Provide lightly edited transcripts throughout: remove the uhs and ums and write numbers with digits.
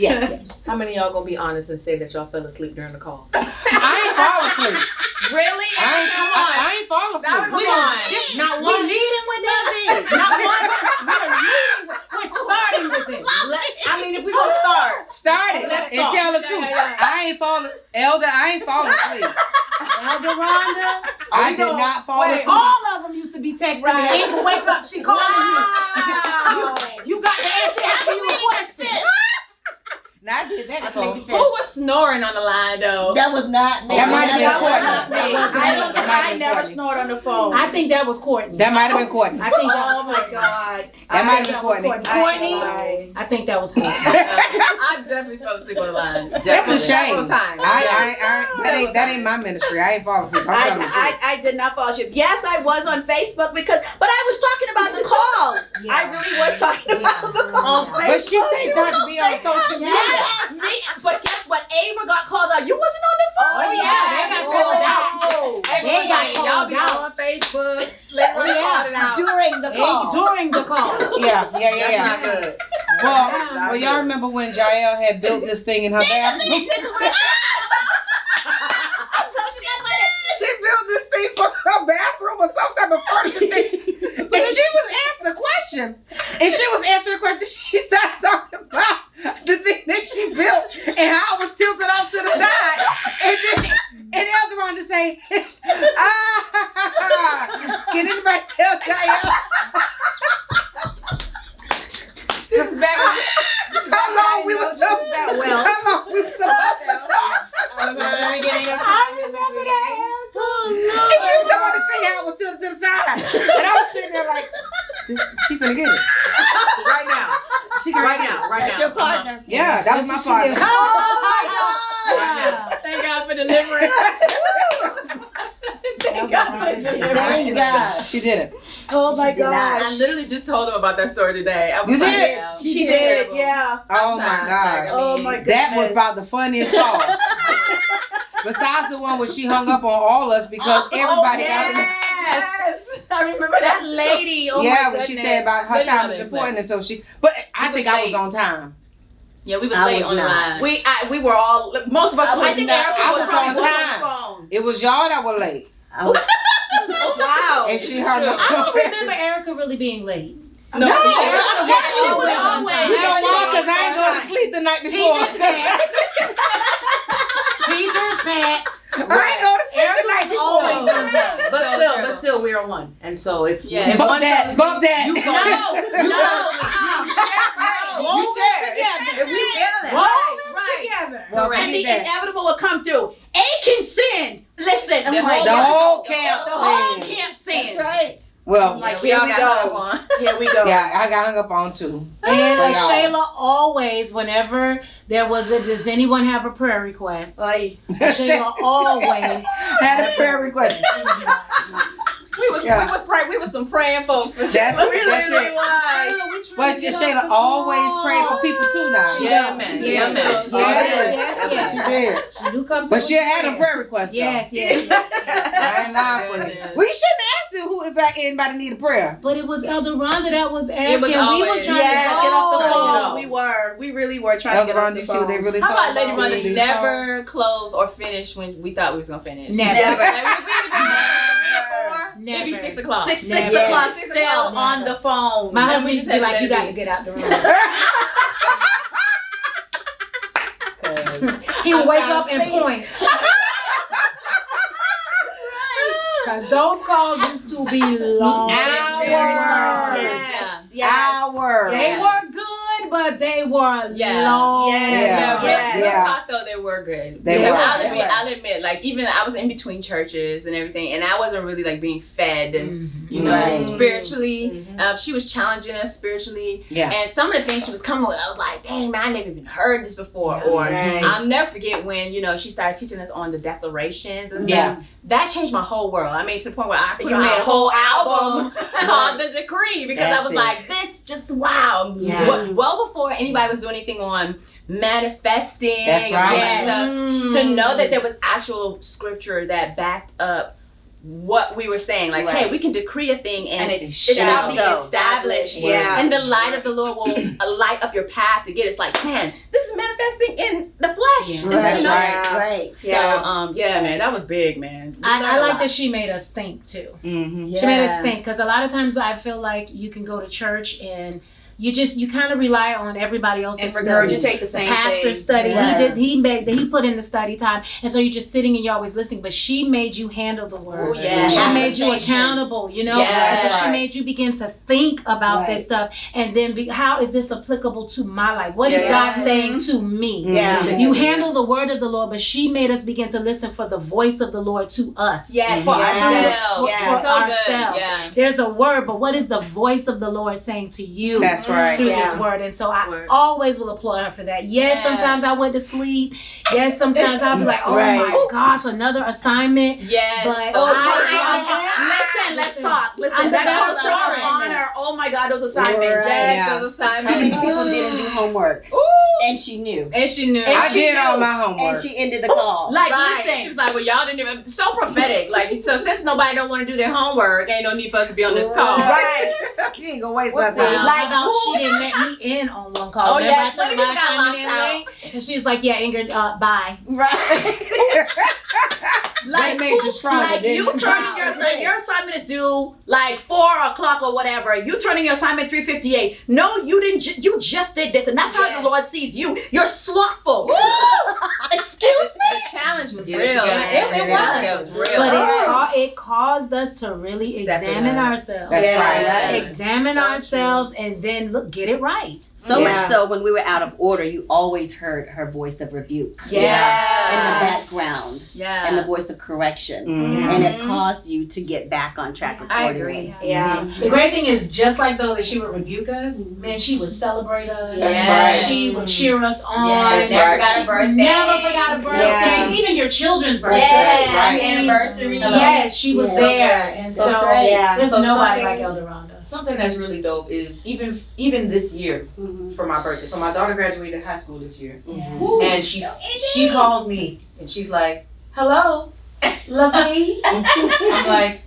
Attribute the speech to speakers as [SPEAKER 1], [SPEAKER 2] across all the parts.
[SPEAKER 1] Yeah.
[SPEAKER 2] How many of y'all gonna be honest and say that y'all fell asleep during the call?
[SPEAKER 3] I ain't fall asleep.
[SPEAKER 1] Really?
[SPEAKER 3] I ain't fall asleep.
[SPEAKER 2] Not one.
[SPEAKER 4] We leading with that. Not one. We're starting with this.
[SPEAKER 2] I mean, if we gonna start
[SPEAKER 3] it
[SPEAKER 2] Let's
[SPEAKER 3] and
[SPEAKER 2] start.
[SPEAKER 3] tell the truth. I ain't falling, Elder. I ain't falling asleep.
[SPEAKER 4] Elder Rhonda.
[SPEAKER 3] I did not fall asleep.
[SPEAKER 4] All of them used to be texting me. They even wake up. She calling you. You got to ask you a question.
[SPEAKER 3] Now I did that before.
[SPEAKER 2] Who was snoring on the line though?
[SPEAKER 1] That was not me.
[SPEAKER 3] That might have been
[SPEAKER 1] Courtney.
[SPEAKER 3] Courtney.
[SPEAKER 1] I never snored on the phone.
[SPEAKER 4] I think that was Courtney.
[SPEAKER 3] That might have been Courtney.
[SPEAKER 4] I think that was
[SPEAKER 1] Oh my God.
[SPEAKER 3] That might have been Courtney.
[SPEAKER 4] Courtney. I think that was Courtney.
[SPEAKER 2] I definitely fell asleep on the line.
[SPEAKER 3] That's a shame.
[SPEAKER 2] Times.
[SPEAKER 3] That ain't my ministry. I ain't falling asleep. I'm telling you the truth.
[SPEAKER 1] I did not fall asleep. Yes, I was on Facebook but I was talking about the call. I really was talking about the call.
[SPEAKER 3] But she said not to be on social media.
[SPEAKER 1] Yes, but guess what? Ava got called out. You wasn't on the phone.
[SPEAKER 4] Oh yeah, they got called out. They got
[SPEAKER 2] y'all
[SPEAKER 4] called
[SPEAKER 2] be
[SPEAKER 4] out
[SPEAKER 2] on Facebook.
[SPEAKER 1] During the call.
[SPEAKER 4] During the call.
[SPEAKER 3] Yeah.
[SPEAKER 2] That's not good.
[SPEAKER 3] Well, y'all remember when Giel had built this thing in her bathroom? She built this thing for her bathroom or some type of furniture thing. And she was answering a question. She started talking about the thing that she built and how it was tilted off to the side. And Elder Rhonda say, can anybody tell Giel?
[SPEAKER 2] This is back
[SPEAKER 3] How long we was supposed to talk?
[SPEAKER 2] I remember that.
[SPEAKER 3] And she was talking about the thing how it was tilted to the side. And I was sitting there like, she finna get it.
[SPEAKER 2] Right now.
[SPEAKER 1] That's your partner.
[SPEAKER 3] Yeah, that was my partner.
[SPEAKER 1] Oh my God.
[SPEAKER 2] Right now. Thank God for deliverance. Thank God for deliverance.
[SPEAKER 1] Thank God.
[SPEAKER 3] She did it.
[SPEAKER 1] Oh my gosh.
[SPEAKER 2] I literally just told them about that story today. I was
[SPEAKER 3] You
[SPEAKER 2] like,
[SPEAKER 3] did?
[SPEAKER 2] yeah.
[SPEAKER 1] She did, yeah.
[SPEAKER 3] Oh my gosh.
[SPEAKER 1] Oh my goodness.
[SPEAKER 3] That was about the funniest call. Besides the one where she hung up on all us because everybody got it.
[SPEAKER 1] Yes.
[SPEAKER 2] I remember
[SPEAKER 1] That
[SPEAKER 2] that.
[SPEAKER 1] lady, oh my
[SPEAKER 3] Yeah,
[SPEAKER 1] goodness.
[SPEAKER 3] what she said about her time is important, and so but I think I was on time.
[SPEAKER 2] Yeah, we was late on the line.
[SPEAKER 1] We were all, most of us, I think Ericka
[SPEAKER 3] I
[SPEAKER 1] was
[SPEAKER 3] was
[SPEAKER 1] probably
[SPEAKER 3] on
[SPEAKER 1] on
[SPEAKER 3] time.
[SPEAKER 1] the phone.
[SPEAKER 3] It was y'all that were late,
[SPEAKER 1] Oh, wow.
[SPEAKER 3] and she hung up.
[SPEAKER 4] I don't remember Ericka really being late.
[SPEAKER 2] No,
[SPEAKER 1] she was always.
[SPEAKER 3] You know why? Because I ain't going to sleep the night before.
[SPEAKER 4] Teacher's pet.
[SPEAKER 3] I ain't going to sleep the night before.
[SPEAKER 2] But still, we're on one. And so if
[SPEAKER 3] Bump that.
[SPEAKER 2] you go.
[SPEAKER 4] Roll it together.
[SPEAKER 3] Well,
[SPEAKER 1] And the inevitable will come through. A can sin. Listen, I'm like,
[SPEAKER 3] the whole camp.
[SPEAKER 1] the whole camp sin.
[SPEAKER 4] That's right.
[SPEAKER 3] Well,
[SPEAKER 1] Like, here we go. Here we go.
[SPEAKER 3] yeah, I got hung up on too.
[SPEAKER 4] And Shayla always, whenever there was does anyone have a prayer request?
[SPEAKER 1] Like,
[SPEAKER 4] Shayla always
[SPEAKER 3] had a prayer request.
[SPEAKER 2] We was some praying folks.
[SPEAKER 3] That's
[SPEAKER 1] really
[SPEAKER 3] it.
[SPEAKER 1] was.
[SPEAKER 3] But Shayla always prayed for people too now.
[SPEAKER 2] Yeah, man.
[SPEAKER 4] Yes.
[SPEAKER 3] She did.
[SPEAKER 4] She do come
[SPEAKER 3] But
[SPEAKER 4] through
[SPEAKER 3] she
[SPEAKER 4] with
[SPEAKER 3] had a
[SPEAKER 4] prayer.
[SPEAKER 3] prayer request though.
[SPEAKER 4] Yes.
[SPEAKER 3] I ain't lying for you. We shouldn't ask them if anybody need a prayer.
[SPEAKER 4] But it was Elder Rhonda that was asking.
[SPEAKER 2] It was
[SPEAKER 4] we
[SPEAKER 2] always-
[SPEAKER 4] was trying
[SPEAKER 1] Yes,
[SPEAKER 4] to
[SPEAKER 1] get off the
[SPEAKER 2] Oh.
[SPEAKER 1] phone. We really were trying
[SPEAKER 3] Elder
[SPEAKER 1] to get off
[SPEAKER 3] Rhonda,
[SPEAKER 1] the
[SPEAKER 3] you see what they
[SPEAKER 1] phone.
[SPEAKER 3] really
[SPEAKER 2] How
[SPEAKER 3] thought
[SPEAKER 2] about Lady
[SPEAKER 3] about
[SPEAKER 2] Rhonda
[SPEAKER 3] these
[SPEAKER 2] never
[SPEAKER 3] songs?
[SPEAKER 2] closed or finished when we thought we was gonna finish?
[SPEAKER 4] Never.
[SPEAKER 2] Like, it'd be
[SPEAKER 4] Never.
[SPEAKER 2] 6 o'clock.
[SPEAKER 1] 6
[SPEAKER 4] Never.
[SPEAKER 1] o'clock
[SPEAKER 2] Yes.
[SPEAKER 1] still on the phone.
[SPEAKER 4] My
[SPEAKER 2] That's
[SPEAKER 4] husband
[SPEAKER 2] what you
[SPEAKER 4] used to be
[SPEAKER 2] said,
[SPEAKER 4] like, you got
[SPEAKER 2] LaVie.
[SPEAKER 4] to get out the room.
[SPEAKER 2] 'Cause
[SPEAKER 4] He would wake up and point. Because those calls used to be long.
[SPEAKER 3] Hours.
[SPEAKER 1] Yes.
[SPEAKER 3] Hours.
[SPEAKER 4] They were good, but they were
[SPEAKER 2] Yeah.
[SPEAKER 4] long.
[SPEAKER 3] Yeah.
[SPEAKER 2] I thought they were good.
[SPEAKER 3] They
[SPEAKER 2] Because
[SPEAKER 3] were.
[SPEAKER 2] I'll admit, like, even I was in between churches and everything, and I wasn't really like being fed, you know,
[SPEAKER 3] Right.
[SPEAKER 2] spiritually. She was challenging us spiritually,
[SPEAKER 3] Yeah.
[SPEAKER 2] and some of the things she was coming with, I was like, dang man, I never even heard this before. Or
[SPEAKER 1] Right.
[SPEAKER 2] I'll never forget when she started teaching us on the declarations and stuff.
[SPEAKER 3] Yeah.
[SPEAKER 2] That changed my whole world. I mean, to the point where I put
[SPEAKER 1] You
[SPEAKER 2] out
[SPEAKER 1] made
[SPEAKER 2] a
[SPEAKER 1] a whole
[SPEAKER 2] whole album
[SPEAKER 1] album.
[SPEAKER 2] called The Decree because
[SPEAKER 3] That's
[SPEAKER 2] I was
[SPEAKER 3] it.
[SPEAKER 2] like, this just wow.
[SPEAKER 4] Yeah.
[SPEAKER 2] Well before anybody was doing anything on manifesting.
[SPEAKER 3] That's right.
[SPEAKER 2] And all that stuff, to know that there was actual scripture that backed up what we were saying. Like, hey, we can decree a thing and it shall be established.
[SPEAKER 1] Yeah.
[SPEAKER 2] And the light of the Lord will light up your path to get it. It's like, man, this is manifesting in the flesh.
[SPEAKER 3] Yeah. That's
[SPEAKER 2] You know?
[SPEAKER 3] right.
[SPEAKER 2] So, yeah, man, that was big, man.
[SPEAKER 4] I like that she made us think too.
[SPEAKER 3] Mm-hmm.
[SPEAKER 4] She made us think, because a lot of times I feel like you can go to church and you kind of rely on everybody else's
[SPEAKER 1] And
[SPEAKER 4] study.
[SPEAKER 1] regurgitate the same
[SPEAKER 4] pastor's
[SPEAKER 1] thing.
[SPEAKER 4] study.
[SPEAKER 1] Yeah.
[SPEAKER 4] He put in the study time, and so you're just sitting and you're always listening. But she made you handle the word.
[SPEAKER 2] Oh, yeah.
[SPEAKER 4] She made you accountable. You know,
[SPEAKER 2] Yeah.
[SPEAKER 4] and so she made you begin to think about this stuff, and then how is this applicable to my life? What is God saying to me?
[SPEAKER 1] Yeah.
[SPEAKER 4] You handle the word of the Lord, but she made us begin to listen for the voice of the Lord to us.
[SPEAKER 2] Yes, for
[SPEAKER 1] Yes.
[SPEAKER 2] ourselves.
[SPEAKER 1] Yes.
[SPEAKER 4] For
[SPEAKER 2] So good.
[SPEAKER 4] ourselves.
[SPEAKER 2] Yeah.
[SPEAKER 4] There's a word, but what is the voice of the Lord saying to you?
[SPEAKER 3] That's right.
[SPEAKER 4] Through
[SPEAKER 1] Yeah.
[SPEAKER 4] this word. And so I
[SPEAKER 2] Word.
[SPEAKER 4] always will applaud her for that. Yes,
[SPEAKER 2] Yeah.
[SPEAKER 4] sometimes I went to sleep. Yes, sometimes I'll be like, oh
[SPEAKER 1] Right.
[SPEAKER 4] my gosh, another assignment.
[SPEAKER 2] Yes.
[SPEAKER 4] But
[SPEAKER 1] Listen, let's talk. Listen,
[SPEAKER 4] I'm
[SPEAKER 1] that
[SPEAKER 4] the best
[SPEAKER 1] culture of
[SPEAKER 4] friend.
[SPEAKER 1] honor. Oh my God, those assignments.
[SPEAKER 2] Yes,
[SPEAKER 3] Yeah.
[SPEAKER 2] those
[SPEAKER 5] How many
[SPEAKER 2] assignments.
[SPEAKER 5] people didn't do homework?
[SPEAKER 2] Ooh.
[SPEAKER 5] And she knew.
[SPEAKER 2] And she knew.
[SPEAKER 3] I
[SPEAKER 1] she
[SPEAKER 3] did all
[SPEAKER 1] knew.
[SPEAKER 3] my homework.
[SPEAKER 5] And she ended the call.
[SPEAKER 1] Like,
[SPEAKER 2] Right. She
[SPEAKER 1] listen.
[SPEAKER 2] was like, well, y'all didn't even, so prophetic. Like, so since nobody don't want to do their homework, ain't no need for us to be on this call.
[SPEAKER 1] Right.
[SPEAKER 3] You ain't gonna waste
[SPEAKER 5] What's
[SPEAKER 3] that
[SPEAKER 5] that?
[SPEAKER 3] time.
[SPEAKER 1] Like,
[SPEAKER 4] how about
[SPEAKER 1] who-
[SPEAKER 4] she didn't let me in on one call?
[SPEAKER 2] Oh,
[SPEAKER 4] Remember
[SPEAKER 2] yeah.
[SPEAKER 4] I told her
[SPEAKER 2] What if
[SPEAKER 4] my
[SPEAKER 2] we got
[SPEAKER 4] assignment in
[SPEAKER 2] locked
[SPEAKER 4] late? And she's like, yeah, Ingrid, bye.
[SPEAKER 1] Right.
[SPEAKER 3] That made you stronger,
[SPEAKER 1] like
[SPEAKER 3] didn't
[SPEAKER 1] you
[SPEAKER 3] it?
[SPEAKER 1] turning your assignment is due like 4:00 or whatever. You turning your assignment 3:58. No, you didn't. You just did this, and that's how the Lord sees you. You're slothful. Excuse me.
[SPEAKER 2] The challenge was
[SPEAKER 6] Get
[SPEAKER 2] real.
[SPEAKER 6] it together.
[SPEAKER 2] man.
[SPEAKER 4] It
[SPEAKER 2] was real.
[SPEAKER 4] But it caused us to really examine ourselves.
[SPEAKER 3] That's
[SPEAKER 1] Yeah.
[SPEAKER 3] right.
[SPEAKER 4] Examine
[SPEAKER 2] So
[SPEAKER 4] ourselves and then look, get it right.
[SPEAKER 5] So
[SPEAKER 1] Yeah.
[SPEAKER 5] much so when we were out of order, you always heard her voice of rebuke in the
[SPEAKER 1] Yes.
[SPEAKER 5] background
[SPEAKER 2] Yeah.
[SPEAKER 5] and the voice of correction.
[SPEAKER 3] Mhm.
[SPEAKER 5] And it caused you to get back on track
[SPEAKER 2] I
[SPEAKER 5] accordingly.
[SPEAKER 2] agree.
[SPEAKER 1] Yeah.
[SPEAKER 4] The great thing is, just like though that she would rebuke us, man, she would celebrate us.
[SPEAKER 3] That's
[SPEAKER 2] right.
[SPEAKER 4] She would cheer us on.
[SPEAKER 2] Yes,
[SPEAKER 3] That's
[SPEAKER 2] never
[SPEAKER 3] right.
[SPEAKER 2] forgot a birthday.
[SPEAKER 4] Never forgot a birthday.
[SPEAKER 1] Yeah.
[SPEAKER 4] Even your children's birthday.
[SPEAKER 2] Yes,
[SPEAKER 3] That's right.
[SPEAKER 2] anniversary.
[SPEAKER 4] Yes, she was
[SPEAKER 5] Yeah.
[SPEAKER 4] there. And so
[SPEAKER 6] That's right.
[SPEAKER 1] Yeah.
[SPEAKER 4] there's
[SPEAKER 6] So
[SPEAKER 4] nobody
[SPEAKER 6] something-
[SPEAKER 4] like Elder Rhonda.
[SPEAKER 6] Something that's really dope is even this year
[SPEAKER 5] Mhm.
[SPEAKER 6] for my birthday. So my daughter graduated high school this year,
[SPEAKER 5] Mhm.
[SPEAKER 6] and she calls me and she's like, "Hello, LaVie." I'm like,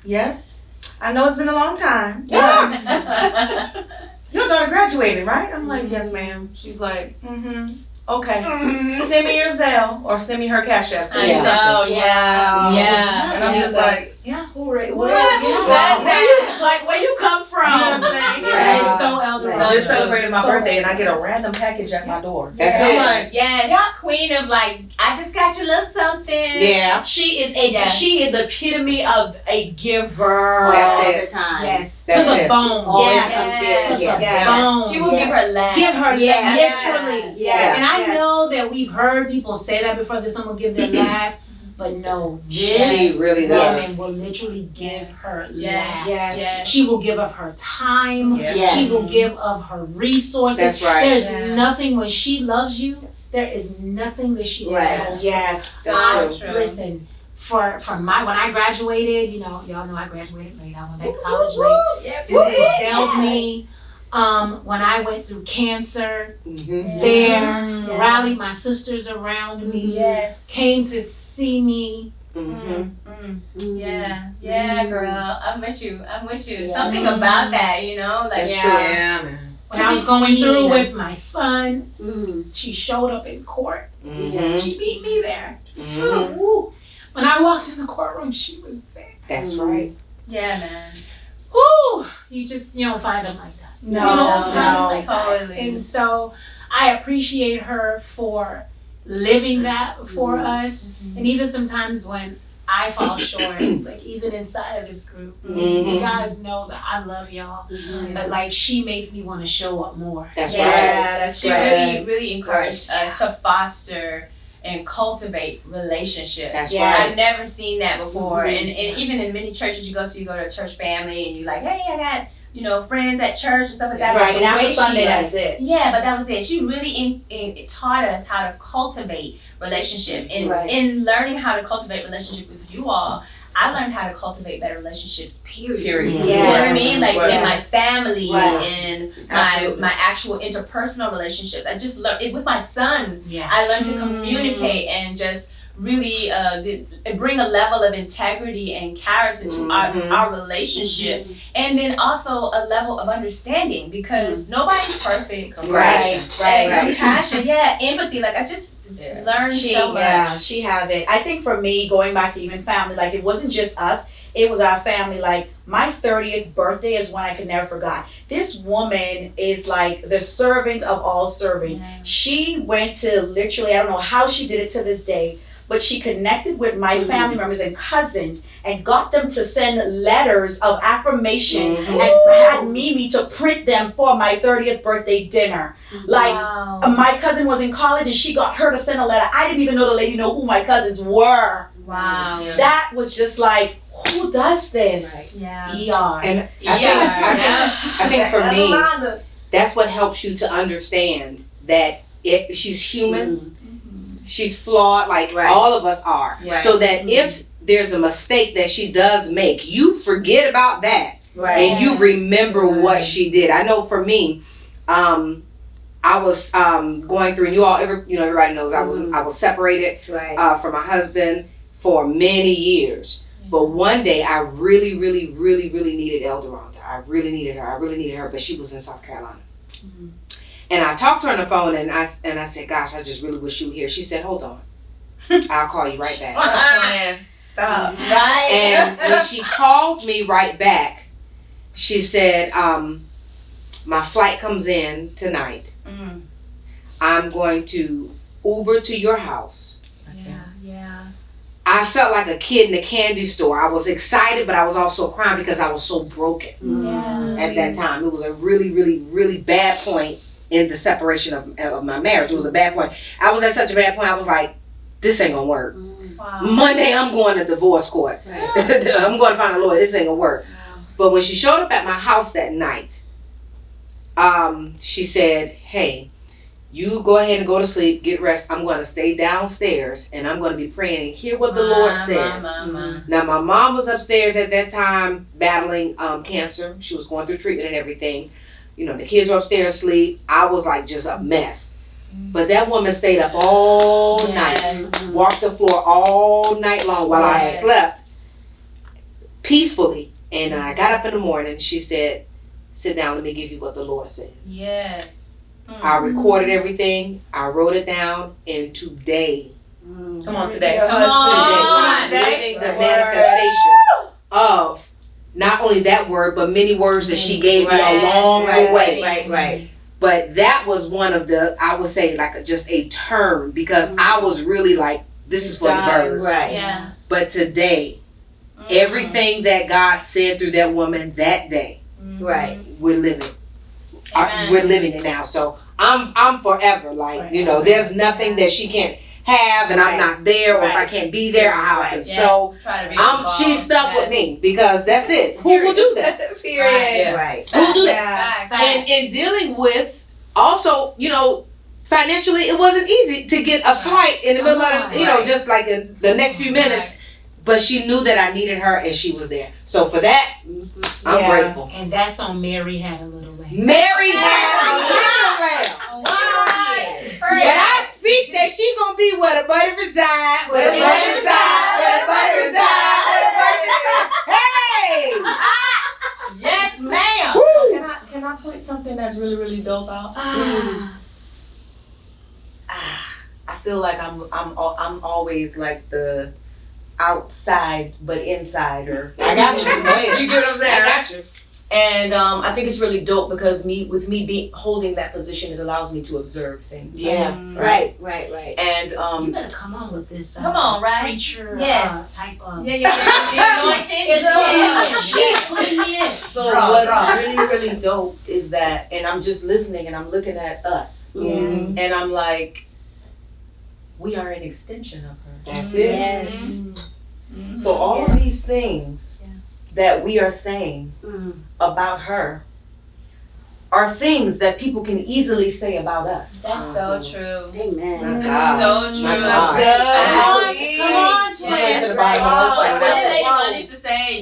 [SPEAKER 6] "Yes, I know it's been a long time. but your daughter graduated, right?" I'm like, "Yes, ma'am." She's like, "Mm-hmm. Okay. Send me your Zelle or send me her Cash App. Send me
[SPEAKER 2] I know,
[SPEAKER 6] something."
[SPEAKER 2] yeah. Yeah.
[SPEAKER 6] And I'm just like,
[SPEAKER 4] Yeah.
[SPEAKER 1] Where you come
[SPEAKER 6] you know what I'm
[SPEAKER 1] from?
[SPEAKER 6] saying?
[SPEAKER 4] That
[SPEAKER 1] Yeah.
[SPEAKER 4] is so Elder
[SPEAKER 5] I
[SPEAKER 4] Rhonda.
[SPEAKER 6] Just celebrated my
[SPEAKER 4] So-
[SPEAKER 6] birthday and I get a random package at my door.
[SPEAKER 3] That's
[SPEAKER 6] And I'm
[SPEAKER 3] it.
[SPEAKER 6] like,
[SPEAKER 2] Yes, queen of like, I just got you a little something.
[SPEAKER 3] Yeah.
[SPEAKER 1] She is
[SPEAKER 2] Yes.
[SPEAKER 1] she is epitome of a giver.
[SPEAKER 5] All
[SPEAKER 3] That's
[SPEAKER 5] the time.
[SPEAKER 4] Yes.
[SPEAKER 3] That's
[SPEAKER 4] to the
[SPEAKER 3] it.
[SPEAKER 4] bone.
[SPEAKER 5] Always
[SPEAKER 1] Yes.
[SPEAKER 5] comes there.
[SPEAKER 4] To the
[SPEAKER 5] Yes.
[SPEAKER 4] bone.
[SPEAKER 2] She will give her last.
[SPEAKER 4] Give her
[SPEAKER 1] Yes.
[SPEAKER 4] literally.
[SPEAKER 1] Yes.
[SPEAKER 4] And I
[SPEAKER 1] Yes.
[SPEAKER 4] know that we've heard people say that before, that someone give their last, but no,
[SPEAKER 3] She
[SPEAKER 4] this
[SPEAKER 3] really
[SPEAKER 4] woman
[SPEAKER 3] does.
[SPEAKER 4] will literally give her
[SPEAKER 2] Yes.
[SPEAKER 4] last.
[SPEAKER 1] Yes.
[SPEAKER 2] Yes.
[SPEAKER 4] She will give of her time.
[SPEAKER 5] Yes.
[SPEAKER 4] She will give of her resources.
[SPEAKER 3] That's right.
[SPEAKER 4] There's
[SPEAKER 2] Yeah.
[SPEAKER 4] nothing, when she loves you, there is nothing that she
[SPEAKER 5] Right.
[SPEAKER 4] withholds.
[SPEAKER 1] Yes.
[SPEAKER 3] That's
[SPEAKER 2] true.
[SPEAKER 4] Listen, when I graduated, y'all know I graduated late. I went back to college late.
[SPEAKER 2] Yep.
[SPEAKER 4] This helped me. When I went through cancer,
[SPEAKER 3] Mhm.
[SPEAKER 4] there, rallied my sisters around me,
[SPEAKER 2] Yes.
[SPEAKER 4] came to see me.
[SPEAKER 3] Mhm.
[SPEAKER 2] Yeah, girl. I'm with you.
[SPEAKER 5] Yeah.
[SPEAKER 2] Something about that, you know? Like,
[SPEAKER 3] That's
[SPEAKER 1] Yeah.
[SPEAKER 3] true.
[SPEAKER 6] Yeah, man.
[SPEAKER 4] When
[SPEAKER 2] To
[SPEAKER 4] I
[SPEAKER 2] be
[SPEAKER 4] was going
[SPEAKER 2] seen.
[SPEAKER 4] through with my son,
[SPEAKER 5] Mhm.
[SPEAKER 4] she showed up in court.
[SPEAKER 3] Mhm.
[SPEAKER 4] She beat me there.
[SPEAKER 3] Mhm.
[SPEAKER 4] Woo. When I walked in the courtroom, she was there.
[SPEAKER 3] That's right.
[SPEAKER 2] yeah, man.
[SPEAKER 4] Woo! You don't find them like that.
[SPEAKER 1] No,
[SPEAKER 4] You don't find them
[SPEAKER 1] no.
[SPEAKER 4] like that.
[SPEAKER 2] Totally.
[SPEAKER 4] And so I appreciate her for living that for us. And even sometimes when I fall short, like even inside of this group, you guys know that I love y'all. But like she makes me want to show up more.
[SPEAKER 3] That's
[SPEAKER 1] Yeah,
[SPEAKER 3] right.
[SPEAKER 1] that's
[SPEAKER 2] She
[SPEAKER 1] right.
[SPEAKER 2] really encouraged us to foster and cultivate relationships.
[SPEAKER 3] That's
[SPEAKER 1] Yes.
[SPEAKER 3] right.
[SPEAKER 2] I've never seen that before. And even in many churches you go to a church family and you're like, hey, I got, friends at church and stuff like that.
[SPEAKER 1] Right,
[SPEAKER 2] But
[SPEAKER 1] and
[SPEAKER 2] the
[SPEAKER 1] after
[SPEAKER 2] way
[SPEAKER 1] Sunday,
[SPEAKER 2] she,
[SPEAKER 1] that's it.
[SPEAKER 2] Yeah, but that was it. She really taught us how to cultivate relationship. And
[SPEAKER 5] Right.
[SPEAKER 2] in learning how to cultivate relationship with you all, I learned how to cultivate better relationships, period.
[SPEAKER 6] Period.
[SPEAKER 2] You know what I
[SPEAKER 1] Yes.
[SPEAKER 2] mean? Like
[SPEAKER 6] Right.
[SPEAKER 2] in my family
[SPEAKER 5] Right.
[SPEAKER 2] and
[SPEAKER 6] Absolutely.
[SPEAKER 2] my actual interpersonal relationships. I just learned it with my son.
[SPEAKER 4] Yeah.
[SPEAKER 2] I learned to communicate and just really bring a level of integrity and character to our relationship, and then also a level of understanding, because nobody's perfect.
[SPEAKER 1] Right.
[SPEAKER 2] Compassion, empathy. Like I just learned so much.
[SPEAKER 1] Yeah, she have it. I think for me, going back to even family, like it wasn't just us. It was our family. Like my 30th birthday is one I could never forget. This woman is like the servant of all servants.
[SPEAKER 2] Yeah.
[SPEAKER 1] She went to literally, I don't know how she did it to this day, but she connected with my family members and cousins and got them to send letters of affirmation and had Mimi to print them for my 30th birthday dinner. Like my cousin was in college and she got her to send a letter. I didn't even know the lady know who my cousins were.
[SPEAKER 2] Wow.
[SPEAKER 6] Yeah.
[SPEAKER 1] That was just like, who does this?
[SPEAKER 5] Right.
[SPEAKER 2] Yeah.
[SPEAKER 1] ER.
[SPEAKER 3] And I think for me, that's what helps you to understand that she's human, she's flawed, like all of us are.
[SPEAKER 5] Right.
[SPEAKER 3] So that if there's a mistake that she does make, you forget about that and you remember what she did. I know for me, I was going through, and everybody knows I was separated from my husband for many years. But one day I really, really, really, really needed Elder Rhonda. I really needed her, but she was in South Carolina. And I talked to her on the phone and I said, gosh, I just really wish you were here. She said, hold on. I'll call you right back.
[SPEAKER 6] Stop.
[SPEAKER 2] Right.
[SPEAKER 3] And when she called me right back, she said, my flight comes in tonight. I'm going to Uber to your house.
[SPEAKER 2] Yeah.
[SPEAKER 3] I felt like a kid in a candy store. I was excited, but I was also crying because I was so broken at that time. It was a really, really, really bad point in the separation of my marriage. It was a bad point. I was at such a bad point, I was like, this ain't gonna work.
[SPEAKER 2] Wow.
[SPEAKER 3] Monday, I'm going to divorce court. I'm going to find a lawyer. This ain't gonna work. But when she showed up at my house that night, she said, hey, you go ahead and go to sleep, get rest. I'm going to stay downstairs and I'm going to be praying and hear what the Lord says. Now, my mom was upstairs at that time battling cancer. She was going through treatment and everything. The kids were upstairs asleep. I was like just a mess. But that woman stayed up all night, walked the floor all night long while I slept peacefully. And I got up in the morning. She said, sit down, let me give you what the Lord said.
[SPEAKER 2] Yes.
[SPEAKER 3] I recorded everything. I wrote it down. And today,
[SPEAKER 6] Come on today.
[SPEAKER 3] living the manifestation of not only that word, but many words that she gave me along the way.
[SPEAKER 5] Right.
[SPEAKER 3] But that was one of the, I would say, like just a turn, because I was really like, this is for the birds.
[SPEAKER 5] Right.
[SPEAKER 2] Yeah.
[SPEAKER 3] But today, everything that God said through that woman that day, we're living. We're living it now. So I'm forever like, there's nothing that she can't have and I'm not there, or if I can't be there, I'll happen. So she's stuck with me, because that's it. Who will do that?
[SPEAKER 1] Period.
[SPEAKER 5] Right.
[SPEAKER 3] Who will do that? And dealing with also, financially, it wasn't easy to get a flight in the middle of, just like in the next few minutes. But she knew that I needed her and she was there. So for that, I'm grateful.
[SPEAKER 4] And that's on Mary Had a Little Lamb.
[SPEAKER 3] Mary Had a Little Lamb. And I speak that she gonna be where the butter reside, where the butter reside, where the butter reside, where the butter reside. Hey!
[SPEAKER 2] Yes, ma'am.
[SPEAKER 6] So can I point something that's really, really dope out? I feel like I'm always like the outside but insider.
[SPEAKER 3] I got you. Go ahead.
[SPEAKER 6] You get what I'm saying?
[SPEAKER 3] I got you.
[SPEAKER 6] And I think it's really dope because me holding that position, it allows me to observe things.
[SPEAKER 3] Yeah.
[SPEAKER 5] Right.
[SPEAKER 6] And
[SPEAKER 4] You better come on with this.
[SPEAKER 2] Come on, right?
[SPEAKER 4] Preacher type of.
[SPEAKER 2] The anointing.
[SPEAKER 6] so what's really, really dope is that, and I'm just listening and I'm looking at us, and I'm like, we are an extension of her.
[SPEAKER 3] That's it.
[SPEAKER 5] Yes.
[SPEAKER 6] So all of these things that we are saying about her are things that people can easily say about us.
[SPEAKER 2] That's so true.
[SPEAKER 5] Amen.
[SPEAKER 2] That's so true.
[SPEAKER 1] Come on,
[SPEAKER 2] twins. Everyone used to say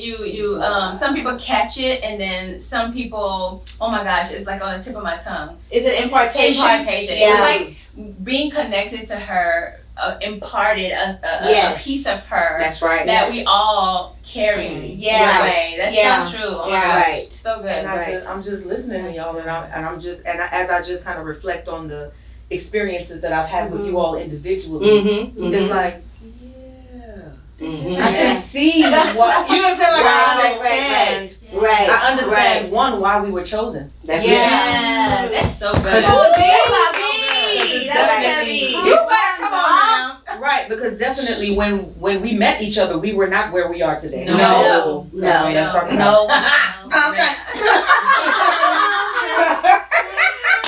[SPEAKER 2] some people catch it, and then some people, oh my gosh, it's like on the tip of my tongue.
[SPEAKER 1] Is it impartation?
[SPEAKER 2] Impartation.
[SPEAKER 1] Yeah.
[SPEAKER 2] It's like being connected to her imparted a
[SPEAKER 5] Yes.
[SPEAKER 2] piece of her
[SPEAKER 3] That's right.
[SPEAKER 2] that we all carry.
[SPEAKER 1] Yeah.
[SPEAKER 2] Away. That's
[SPEAKER 1] Yeah.
[SPEAKER 2] so true. Oh my
[SPEAKER 3] Yeah.
[SPEAKER 2] gosh.
[SPEAKER 5] Right.
[SPEAKER 2] So good.
[SPEAKER 6] And
[SPEAKER 5] Right.
[SPEAKER 6] I'm just listening to y'all, as I just kind of reflect on the experiences that I've had with you all individually,
[SPEAKER 3] Mm-hmm.
[SPEAKER 6] it's like,
[SPEAKER 3] Mhm.
[SPEAKER 6] I can see what, you know what I'm saying? Like, I understand.
[SPEAKER 5] Right.
[SPEAKER 6] I understand,
[SPEAKER 5] Right.
[SPEAKER 6] one, why we were chosen.
[SPEAKER 3] That's
[SPEAKER 2] Yeah, that's so good.
[SPEAKER 6] Because
[SPEAKER 1] Oh,
[SPEAKER 6] it's
[SPEAKER 1] LaVie, that was heavy.
[SPEAKER 2] You better come on now.
[SPEAKER 6] Right, because definitely when we met each other, we were not where we are today.
[SPEAKER 1] No.
[SPEAKER 5] No.
[SPEAKER 6] Let's talk about
[SPEAKER 1] No.
[SPEAKER 2] Okay.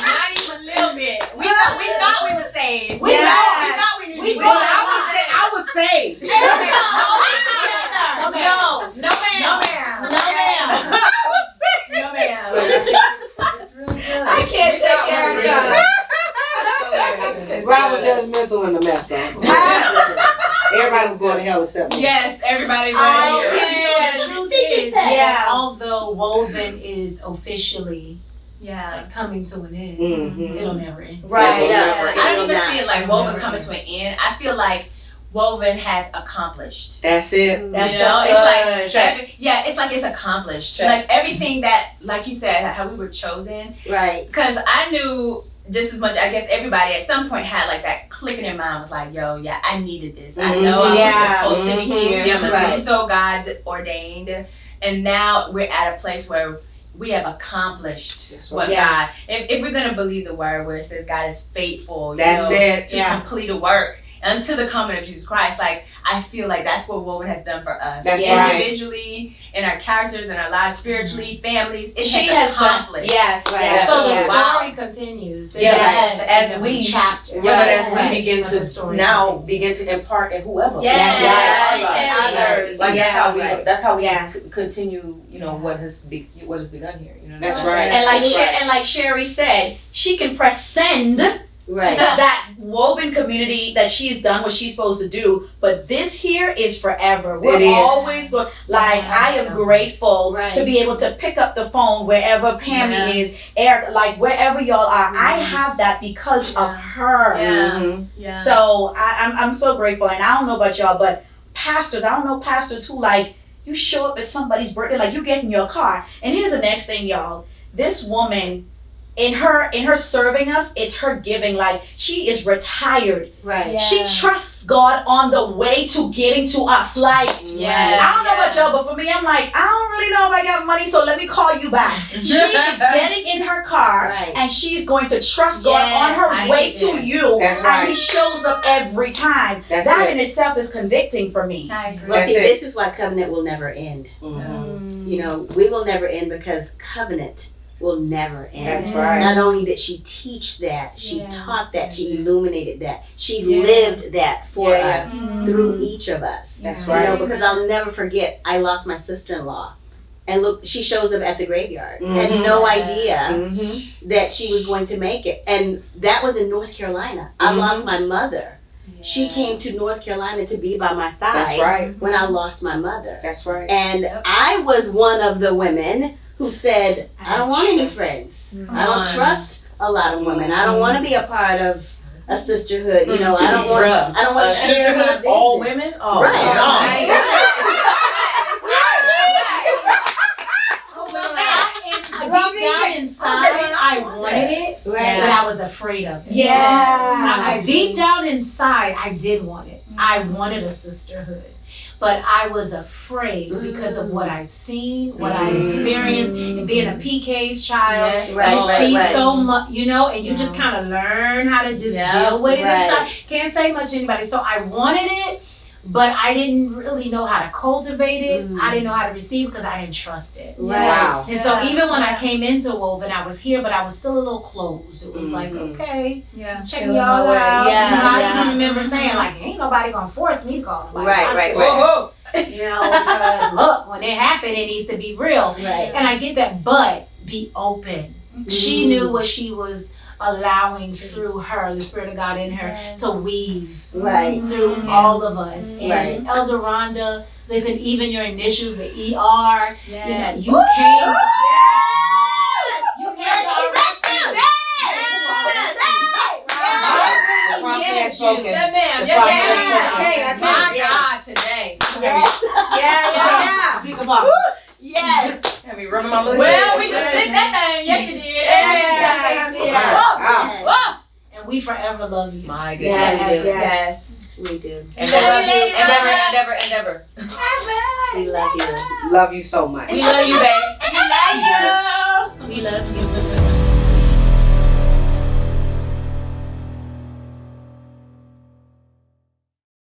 [SPEAKER 2] Not even a little bit. We thought we were saved. We
[SPEAKER 1] Yes.
[SPEAKER 2] thought we knew Jesus.
[SPEAKER 3] Well, I was saved.
[SPEAKER 1] No, ma'am. No, ma'am.
[SPEAKER 2] No, ma'am.
[SPEAKER 4] It's really good.
[SPEAKER 1] I can't
[SPEAKER 2] We thought
[SPEAKER 1] take
[SPEAKER 2] we were
[SPEAKER 1] Ericka.
[SPEAKER 3] Rob was judgmental in the mess, though. Everybody was going to hell except me.
[SPEAKER 2] Yes, everybody
[SPEAKER 1] Oh,
[SPEAKER 2] went here.
[SPEAKER 1] yes.
[SPEAKER 4] The truth is,
[SPEAKER 1] Yeah.
[SPEAKER 4] although Woven is officially
[SPEAKER 2] Yeah.
[SPEAKER 4] coming to an end,
[SPEAKER 3] Mhm.
[SPEAKER 4] it'll never end.
[SPEAKER 1] Right.
[SPEAKER 3] Never.
[SPEAKER 2] I don't even
[SPEAKER 5] not.
[SPEAKER 2] see it like Woven coming to an end. I feel like Woven has accomplished.
[SPEAKER 3] That's it.
[SPEAKER 1] That's
[SPEAKER 2] you know,
[SPEAKER 1] good.
[SPEAKER 2] it's like
[SPEAKER 6] Check.
[SPEAKER 2] it's like it's accomplished.
[SPEAKER 6] Check.
[SPEAKER 2] Like everything that, like you said, how we were chosen.
[SPEAKER 5] Right.
[SPEAKER 2] Because I knew just as much. I guess everybody at some point had like that click in their mind, was like, "Yo, yeah, I needed this. I know I
[SPEAKER 1] Yeah.
[SPEAKER 2] was supposed to be here.
[SPEAKER 6] Yeah, man.
[SPEAKER 2] It's so God ordained." And now we're at a place where we have accomplished
[SPEAKER 3] That's
[SPEAKER 2] what
[SPEAKER 3] right.
[SPEAKER 2] God. If we're gonna believe the word where it says God is faithful,
[SPEAKER 3] That's it.
[SPEAKER 2] to
[SPEAKER 1] Yeah.
[SPEAKER 2] complete a work until the coming of Jesus Christ. Like, I feel like that's what Woven has done for us.
[SPEAKER 3] That's
[SPEAKER 1] right.
[SPEAKER 2] Individually, in our characters, in our lives, spiritually, families. It
[SPEAKER 1] She
[SPEAKER 2] has
[SPEAKER 1] has done.
[SPEAKER 2] accomplished.
[SPEAKER 1] Yes.
[SPEAKER 3] Right.
[SPEAKER 1] Yes.
[SPEAKER 4] So the
[SPEAKER 1] yes.
[SPEAKER 4] story continues.
[SPEAKER 6] Yeah,
[SPEAKER 2] Yes.
[SPEAKER 6] as
[SPEAKER 4] in
[SPEAKER 6] we-
[SPEAKER 4] every chapter.
[SPEAKER 6] Yeah, but as
[SPEAKER 4] Right.
[SPEAKER 6] we begin
[SPEAKER 4] The
[SPEAKER 6] to
[SPEAKER 4] story
[SPEAKER 6] now
[SPEAKER 4] continues.
[SPEAKER 6] begin to impart in whoever.
[SPEAKER 2] Yes.
[SPEAKER 1] Yes.
[SPEAKER 2] Yes.
[SPEAKER 1] And others.
[SPEAKER 6] Like
[SPEAKER 1] Yeah.
[SPEAKER 6] that's how we
[SPEAKER 1] Yes.
[SPEAKER 6] continue, what has begun here. You know,
[SPEAKER 3] That's right.
[SPEAKER 1] And like
[SPEAKER 3] Right.
[SPEAKER 1] like Sherry said, she can press send
[SPEAKER 5] Right.
[SPEAKER 1] that Woven community that she's done what she's supposed to do, but this here is forever. We're
[SPEAKER 3] It is.
[SPEAKER 1] always going. Like, I am grateful
[SPEAKER 5] Right.
[SPEAKER 1] to be able to pick up the phone wherever Pammy is, Eric, like wherever y'all are. I have that because of her.
[SPEAKER 2] Yeah.
[SPEAKER 3] Mhm.
[SPEAKER 2] Yeah.
[SPEAKER 1] So I'm so grateful, and I don't know about y'all, but pastors, I don't know pastors who like you show up at somebody's birthday, like you get in your car, and here's the next thing, y'all. This woman, in her serving us, it's her giving. Like, she is retired.
[SPEAKER 5] Right.
[SPEAKER 2] Yeah.
[SPEAKER 1] She trusts God on the way to getting to us. Like,
[SPEAKER 2] Yeah.
[SPEAKER 1] I don't know about y'all, but for me, I'm like, I don't really know if I got money, so let me call you back. She is getting in her car,
[SPEAKER 5] Right.
[SPEAKER 1] and she's going to trust God
[SPEAKER 2] Yeah,
[SPEAKER 1] on her
[SPEAKER 2] I
[SPEAKER 1] way
[SPEAKER 2] get
[SPEAKER 1] to
[SPEAKER 2] that.
[SPEAKER 1] you.
[SPEAKER 3] That's
[SPEAKER 1] And
[SPEAKER 3] right.
[SPEAKER 1] he shows up every time.
[SPEAKER 3] That's
[SPEAKER 1] That
[SPEAKER 3] it.
[SPEAKER 1] in itself is convicting for me.
[SPEAKER 2] I agree.
[SPEAKER 5] Well,
[SPEAKER 3] That's
[SPEAKER 5] see,
[SPEAKER 3] it.
[SPEAKER 5] this is why covenant will never end.
[SPEAKER 3] Mhm.
[SPEAKER 5] You know, we will never end because covenant will never end.
[SPEAKER 3] That's right.
[SPEAKER 5] Not only did she teach that, she
[SPEAKER 2] Yeah.
[SPEAKER 5] taught that, she illuminated that, she
[SPEAKER 2] Yeah.
[SPEAKER 5] lived that for
[SPEAKER 3] Yeah.
[SPEAKER 5] us through each of us.
[SPEAKER 3] That's
[SPEAKER 5] You
[SPEAKER 3] right.
[SPEAKER 5] know, because I'll never forget, I lost my sister-in-law. And look, she shows up at the graveyard. Had
[SPEAKER 3] Mhm.
[SPEAKER 5] no idea
[SPEAKER 3] Mhm.
[SPEAKER 5] that she was going to make it. And that was in North Carolina. I
[SPEAKER 3] Mhm.
[SPEAKER 5] lost my mother. She came to North Carolina to be by my side
[SPEAKER 3] That's right.
[SPEAKER 5] when I lost my mother.
[SPEAKER 3] That's right.
[SPEAKER 5] And I was one of the women who said, I don't want any friends. I don't trust a lot of women. I don't want to be a part of a sisterhood. You know, I don't want
[SPEAKER 6] Bruh.
[SPEAKER 5] I don't want to share my business.
[SPEAKER 6] All women? Oh,
[SPEAKER 5] Right.
[SPEAKER 6] no.
[SPEAKER 4] Deep down inside, I wanted it,
[SPEAKER 5] Right.
[SPEAKER 4] but I was afraid of it.
[SPEAKER 1] Yeah.
[SPEAKER 4] Deep down inside, I did want it. I wanted a sisterhood. But I was afraid because of what I'd seen, what I experienced, and being a PK's child.
[SPEAKER 2] Yes.
[SPEAKER 5] Right,
[SPEAKER 4] You
[SPEAKER 5] right,
[SPEAKER 4] see
[SPEAKER 5] right.
[SPEAKER 4] so much, and you just kind of learn how to just deal with it
[SPEAKER 5] Right.
[SPEAKER 4] inside. Can't say much to anybody. So I wanted it, but I didn't really know how to cultivate it. I didn't know how to receive because I didn't trust it.
[SPEAKER 5] Right.
[SPEAKER 3] Wow.
[SPEAKER 4] And so even when I came into Woven, I was here, but I was still a little closed. It was like, okay,
[SPEAKER 2] Yeah.
[SPEAKER 4] checking
[SPEAKER 1] Feeling
[SPEAKER 4] y'all
[SPEAKER 1] my way.
[SPEAKER 4] out.
[SPEAKER 1] Yeah,
[SPEAKER 4] I
[SPEAKER 1] yeah.
[SPEAKER 4] even remember saying, like, ain't nobody gonna force me to call nobody.
[SPEAKER 5] Right,
[SPEAKER 4] my
[SPEAKER 5] right,
[SPEAKER 4] sister.
[SPEAKER 5] right.
[SPEAKER 4] Because look, when it happened, it needs to be real.
[SPEAKER 5] Right.
[SPEAKER 4] And I get that, but be open. She knew what she was allowing through her, the Spirit of God in her,
[SPEAKER 2] Yes.
[SPEAKER 4] to weave
[SPEAKER 5] Right.
[SPEAKER 4] through all of us. And
[SPEAKER 5] Right.
[SPEAKER 4] Elder Rhonda, listen, even your initials, the ER,
[SPEAKER 2] Yes.
[SPEAKER 4] you came. You came to our rescue.
[SPEAKER 3] Prophetess spoken.
[SPEAKER 4] Yeah, ma'am.
[SPEAKER 3] The
[SPEAKER 4] Yeah,
[SPEAKER 3] fire
[SPEAKER 4] yeah.
[SPEAKER 3] has spoken.
[SPEAKER 4] My
[SPEAKER 5] Yes.
[SPEAKER 4] God, today.
[SPEAKER 5] Yes.
[SPEAKER 1] Yeah.
[SPEAKER 5] Speak about. Yes.
[SPEAKER 6] Have me rubbing my little
[SPEAKER 4] Well,
[SPEAKER 6] head.
[SPEAKER 4] we just did that thing. Yes, you did.
[SPEAKER 1] Yes.
[SPEAKER 3] Yes.
[SPEAKER 4] Whoa, whoa. And we forever love you.
[SPEAKER 6] My goodness.
[SPEAKER 5] Yes.
[SPEAKER 1] Yes.
[SPEAKER 5] We do.
[SPEAKER 6] And
[SPEAKER 2] Love
[SPEAKER 6] never,
[SPEAKER 2] you, ladies.
[SPEAKER 6] and never.
[SPEAKER 5] We love you.
[SPEAKER 3] Love you so much.
[SPEAKER 6] We love you, babe.
[SPEAKER 2] We love you.
[SPEAKER 6] We love you.